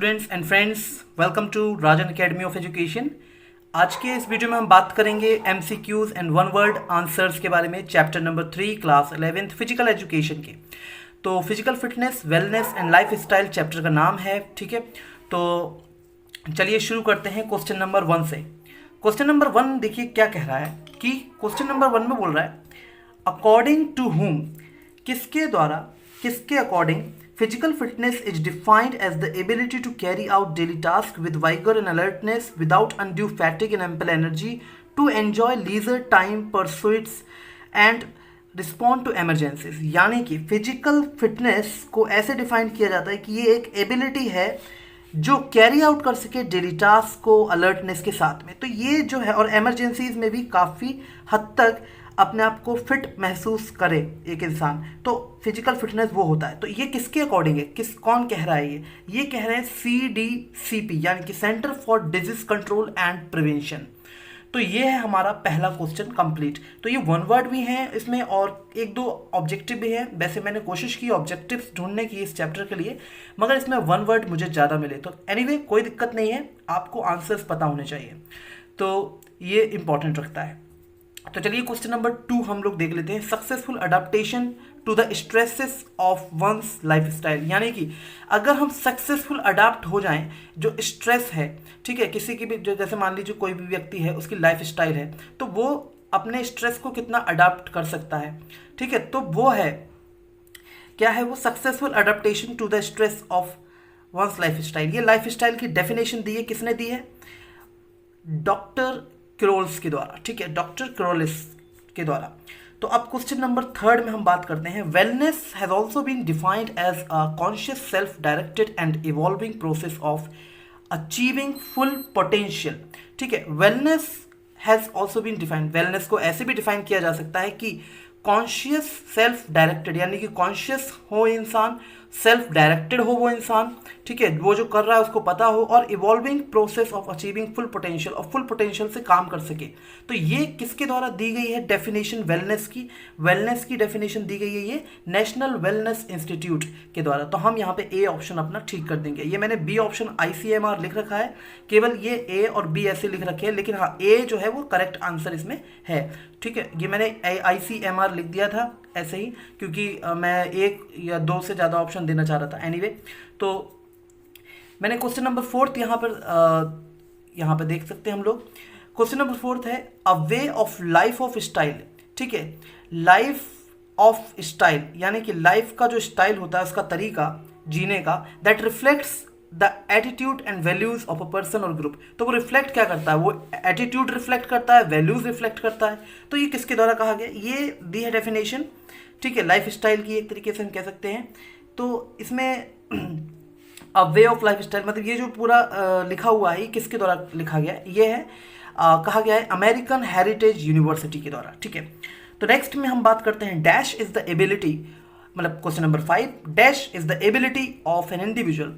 Students and friends, welcome to Rajan academy of education. आज के इस वीडियो में हम बात करेंगे MCQs and one word answers के बारे में, chapter number 3 class 11th physical education के। तो physical fitness, wellness and lifestyle chapter का नाम है, ठीक है। तो चलिए शुरू करते हैं क्वेश्चन नंबर 1 से। क्वेश्चन नंबर 1 देखिए क्या कह रहा है कि क्वेश्चन नंबर 1 में बोल रहा है अकॉर्डिंग टू whom, किसके द्वारा, किसके according physical fitness is defined as the ability to carry out daily tasks with vigor and alertness without undue fatigue and ample energy, to enjoy leisure time pursuits and respond to emergencies। यानी कि physical fitness को ऐसे define किया जाता है कि ये एक एबिलिटी है जो कैरी आउट कर सके डेली टास्क को अलर्टनेस के साथ में। तो ये जो है, और एमरजेंसीज में भी काफ़ी हद तक अपने आप को फिट महसूस करे एक इंसान, तो फिजिकल फिटनेस वो होता है। तो ये किसके अकॉर्डिंग है, कौन कह रहा है? ये कह रहे हैं CDCP, यानी कि centre for disease control and prevention. तो ये है हमारा पहला क्वेश्चन कंप्लीट। तो ये वन वर्ड भी हैं इसमें और एक दो ऑब्जेक्टिव भी हैं। वैसे मैंने कोशिश की ऑब्जेक्टिव्स ढूंढने की इस चैप्टर के लिए, मगर इसमें वन वर्ड मुझे ज़्यादा मिले। तो एनीवे कोई दिक्कत नहीं है, आपको आंसर्स पता होने चाहिए, तो ये इंपॉर्टेंट रखता है। तो चलिए क्वेश्चन नंबर 2 हम लोग देख लेते हैं। Successful adaptation to the stresses of one's lifestyle, यानी कि अगर हम सक्सेसफुल अडाप्ट हो जाएं, जो स्ट्रेस है, ठीक है, किसी की भी, जो जैसे मान लीजिए कोई भी व्यक्ति है, उसकी लाइफ स्टाइल है, तो वो अपने स्ट्रेस को कितना अडाप्ट कर सकता है, ठीक है। तो वो है, क्या है वो? Successful adaptation to the stress of one's lifestyle. ये लाइफ स्टाइल की डेफिनेशन दी है, किसने दी है? डॉक्टर क्रोल्स के द्वारा, ठीक है, डॉक्टर क्रोलिस के द्वारा। तो अब क्वेश्चन नंबर 3 में हम बात करते हैं। Wellness has also been defined as a conscious self directed and evolving process of achieving full potential, ठीक है। Wellness has also been defined, wellness को ऐसे भी डिफाइन किया जा सकता है कि कॉन्शियस सेल्फ डायरेक्टेड, यानी कि कॉन्शियस हो इंसान, सेल्फ डायरेक्टेड हो वो इंसान, ठीक है, वो जो कर रहा है उसको पता हो, और evolving process of achieving full potential, और फुल पोटेंशियल से काम कर सके। तो ये किसके द्वारा दी गई है डेफिनेशन? वेलनेस की। वेलनेस की डेफिनेशन दी गई है ये नेशनल वेलनेस इंस्टीट्यूट के द्वारा। तो हम यहाँ पे ए ऑप्शन अपना ठीक कर देंगे। ये मैंने बी ऑप्शन ICMR लिख रखा है, केवल ये ए और बी ऐसे लिख रखे हैं, लेकिन हाँ ए जो है वो करेक्ट आंसर इसमें है, ठीक है। ये मैंने ICMR लिख दिया था ऐसे ही, क्योंकि मैं 1 या 2 से ज़्यादा ऑप्शन देना चाह रहा था। एनीवे, तो मैंने क्वेश्चन नंबर 4 यहाँ पर देख सकते हैं हम लोग। क्वेश्चन नंबर 4 है a way of life of style, ठीक है। लाइफ ऑफ स्टाइल यानी कि लाइफ का जो स्टाइल होता है, उसका तरीका जीने का, that reflects the attitude and values of a person और ग्रुप। तो वो रिफ्लेक्ट क्या करता है? वो एटीट्यूड रिफ्लेक्ट करता है, वैल्यूज रिफ्लेक्ट करता है। तो ये किसके द्वारा कहा गया? ये दी है डेफिनेशन, ठीक है, लाइफ स्टाइल की, एक तरीके से हम कह सकते हैं। तो इसमें अ वे ऑफ लाइफ स्टाइल, मतलब ये जो पूरा लिखा हुआ है, किसके द्वारा लिखा गया? ये है कहा गया है अमेरिकन हेरिटेज यूनिवर्सिटी के द्वारा, ठीक है। तो नेक्स्ट में हम बात करते हैं डैश इज द एबिलिटी, मतलब question number 5, dash is the ability of an individual,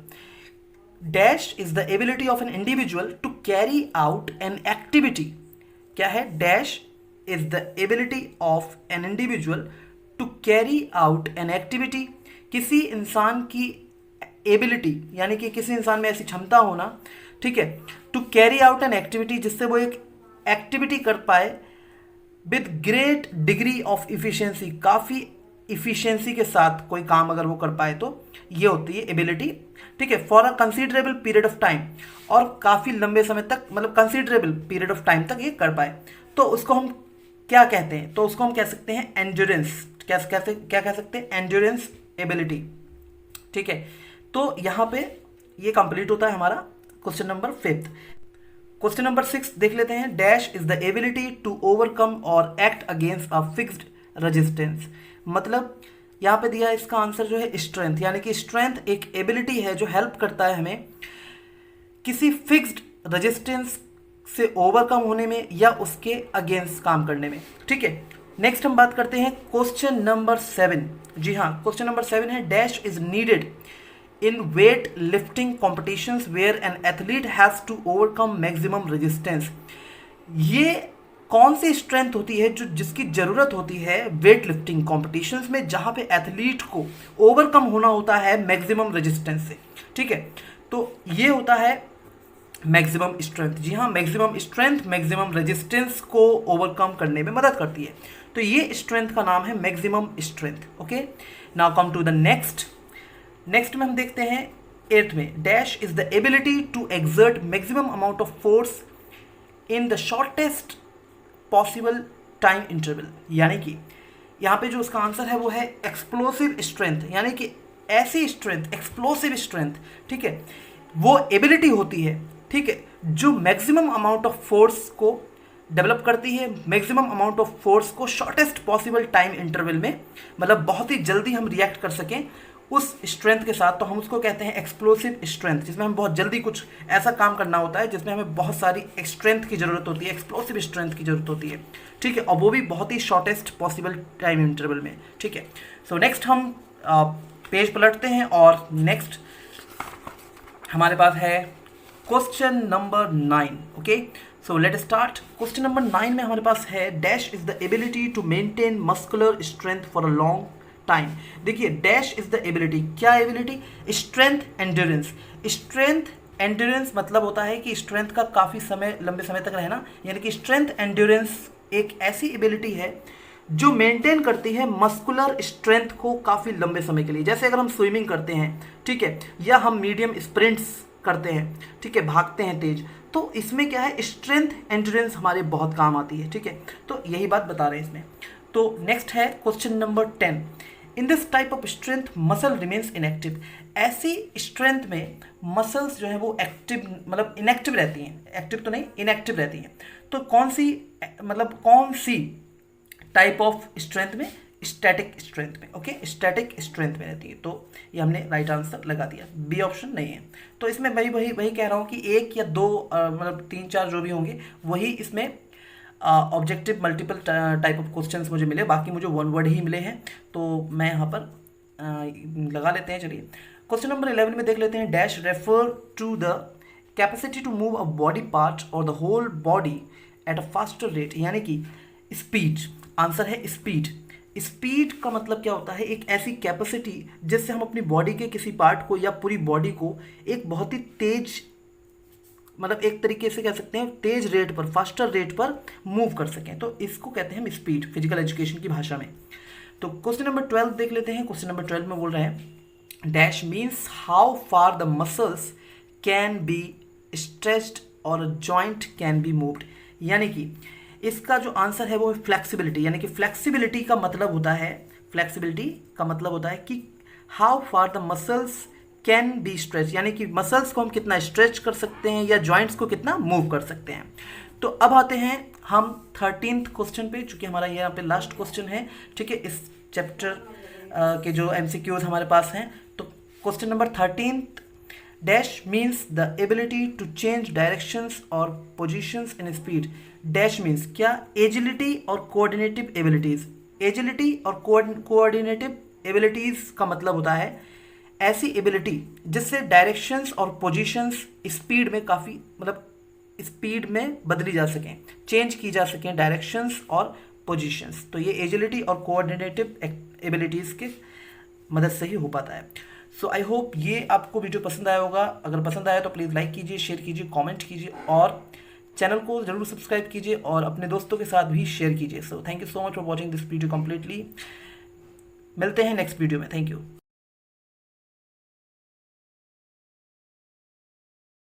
dash is the ability of an individual to carry out an activity. क्या है? Dash is the ability of an individual to carry out an activity. किसी इंसान की ability, यानी कि किसी इंसान में ऐसी क्षमता होना, ठीक है, to carry out an activity, जिससे वो एक एक्टिविटी कर पाए with great degree of efficiency, काफ़ी इफिशियंसी के साथ कोई काम अगर वो कर पाए, तो ये होती है एबिलिटी, ठीक है, for a considerable period of time, और काफ़ी लंबे समय तक, मतलब कंसीडरेबल पीरियड ऑफ टाइम तक ये कर पाए, तो उसको हम क्या कहते हैं? तो उसको हम कह सकते हैं एंड्योरेंस। क्या कह सकते हैं? एंड्योरेंस एबिलिटी, ठीक है। तो यहाँ पे ये कंप्लीट होता है हमारा क्वेश्चन नंबर 5। क्वेश्चन नंबर 6 देख लेते हैं। Dash is the ability to overcome और act against a fixed resistance, मतलब यहाँ पे दिया है इसका आंसर जो है स्ट्रेंथ, यानी कि स्ट्रेंथ एक एबिलिटी है जो हेल्प करता है हमें किसी फिक्स्ड रेजिस्टेंस से ओवरकम होने में या उसके अगेंस्ट काम करने में, ठीक है। नेक्स्ट हम बात करते हैं क्वेश्चन नंबर 7। जी हाँ, क्वेश्चन नंबर 7 है dash is needed in weight lifting competitions where an athlete has to overcome maximum resistance। ये कौन सी स्ट्रेंथ होती है जो जिसकी ज़रूरत होती है वेट लिफ्टिंग कॉम्पिटिशन्स में, जहाँ पे एथलीट को ओवरकम होना होता है मैक्सिमम रेजिस्टेंस से, ठीक है। तो ये होता है मैक्सिमम स्ट्रेंथ। जी हाँ, मैक्सिमम स्ट्रेंथ मैक्सिमम रेजिस्टेंस को ओवरकम करने में मदद करती है। तो ये स्ट्रेंथ का नाम है maximum strength. Okay, now come to the next में हम देखते हैं 8th में, dash is the ability to exert maximum amount of force in the shortest possible time interval. यानी कि यहाँ पे जो उसका आंसर है वो है एक्सप्लोसिव स्ट्रेंथ, यानी कि ऐसी स्ट्रेंथ, एक्सप्लोसिव स्ट्रेंथ, ठीक है, वो एबिलिटी होती है, ठीक है, जो मैक्सिमम अमाउंट ऑफ फोर्स को डेवलप करती है, मैक्सिमम अमाउंट ऑफ फोर्स को शॉर्टेस्ट पॉसिबल टाइम इंटरवल में, मतलब बहुत ही जल्दी हम रिएक्ट कर सकें उस स्ट्रेंथ के साथ, तो हम उसको कहते हैं एक्सप्लोसिव स्ट्रेंथ, जिसमें हम बहुत जल्दी कुछ ऐसा काम करना होता है जिसमें हमें बहुत सारी स्ट्रेंथ की ज़रूरत होती है, एक्सप्लोसिव स्ट्रेंथ की ज़रूरत होती है, ठीक है, और वो भी बहुत ही शॉर्टेस्ट पॉसिबल टाइम इंटरवल में, ठीक है। सो नेक्स्ट हम पेज पलटते हैं और नेक्स्ट हमारे पास है question number 9। Okay, so let start. Question number 9 में हमारे पास है dash is the ability to maintain muscular strength for a long time. देखिए, डैश इज द एबिलिटी, क्या ability? Strength endurance. Strength endurance मतलब होता है कि स्ट्रेंथ का काफ़ी समय, लंबे समय तक रहना, यानी कि स्ट्रेंथ एंड्योरेंस एक ऐसी एबिलिटी है जो मेंटेन करती है मस्कुलर स्ट्रेंथ को काफ़ी लंबे समय के लिए। जैसे अगर हम स्विमिंग करते हैं, ठीक है, या हम मीडियम स्प्रिंट्स करते हैं, ठीक है, भागते हैं तेज, तो इसमें क्या है, स्ट्रेंथ एंड्योरेंस हमारे बहुत काम आती है, ठीक है, तो यही बात बता रहे हैं इसमें। तो नेक्स्ट है question number 10। In this type of strength muscle remains inactive. ऐसी स्ट्रेंथ में मसल्स जो है वो एक्टिव, मतलब इनएक्टिव रहती हैं, एक्टिव तो नहीं, इनएक्टिव रहती हैं। तो कौन सी टाइप ऑफ स्ट्रेंथ में? स्टैटिक स्ट्रेंथ में। ओके, स्टैटिक स्ट्रेंथ में रहती है। तो ये हमने राइट आंसर लगा दिया, बी ऑप्शन नहीं है। तो इसमें वही कह रहा हूँ कि एक या दो, मतलब 3-4 जो भी होंगे वही इसमें objective multiple type of questions मुझे मिले, बाकी मुझे वन वर्ड ही मिले हैं, तो मैं यहाँ पर लगा लेते हैं। चलिए क्वेश्चन नंबर 11 में देख लेते हैं। Dash refer to the capacity to move a body part और the whole body at a faster rate, यानी कि स्पीड। आंसर है स्पीड। स्पीड का मतलब क्या होता है? एक ऐसी कैपेसिटी जिससे हम अपनी बॉडी के किसी पार्ट को या पूरी बॉडी को एक बहुत ही तेज, मतलब एक तरीके से कह सकते हैं तेज रेट पर, फास्टर रेट पर मूव कर सकें, तो इसको कहते हैं हम स्पीड, फिजिकल एजुकेशन की भाषा में। तो क्वेश्चन नंबर 12 देख लेते हैं। क्वेश्चन नंबर 12 में बोल रहे हैं dash means how far the muscles can be stretched और जॉइंट कैन बी मूव्ड, यानी कि इसका जो आंसर है वो है फ्लेक्सिबिलिटी। यानी कि फ्लेक्सिबिलिटी का मतलब होता है कि how far the muscles can be stretch, यानी कि मसल्स को हम कितना स्ट्रेच कर सकते हैं या जॉइंट्स को कितना मूव कर सकते हैं। तो अब आते हैं हम 13th क्वेश्चन पे, चूंकि हमारा यहाँ पे लास्ट क्वेश्चन है, ठीक है, इस चैप्टर के जो MCQs हमारे पास हैं। तो question number 13 dash means the ability to change directions और positions in speed. Dash means क्या? एजिलिटी और कोऑर्डिनेटिव एबिलिटीज। एजिलिटी और कोऑर्डिनेटिव एबिलिटीज का मतलब होता है ऐसी एबिलिटी जिससे डायरेक्शंस और पोजीशंस स्पीड में काफ़ी, मतलब स्पीड में बदली जा सकें, चेंज की जा सकें डायरेक्शंस और पोजीशंस। तो ये एजिलिटी और कोऑर्डिनेटिव एबिलिटीज़ के मदद से ही हो पाता है। सो आई होप ये आपको वीडियो पसंद आया होगा। अगर पसंद आया तो प्लीज़ लाइक कीजिए, शेयर कीजिए, कमेंट कीजिए और चैनल को जरूर सब्सक्राइब कीजिए और अपने दोस्तों के साथ भी शेयर कीजिए। So thank you so much for watching this video completely. मिलते हैं नेक्स्ट वीडियो में। Thank you.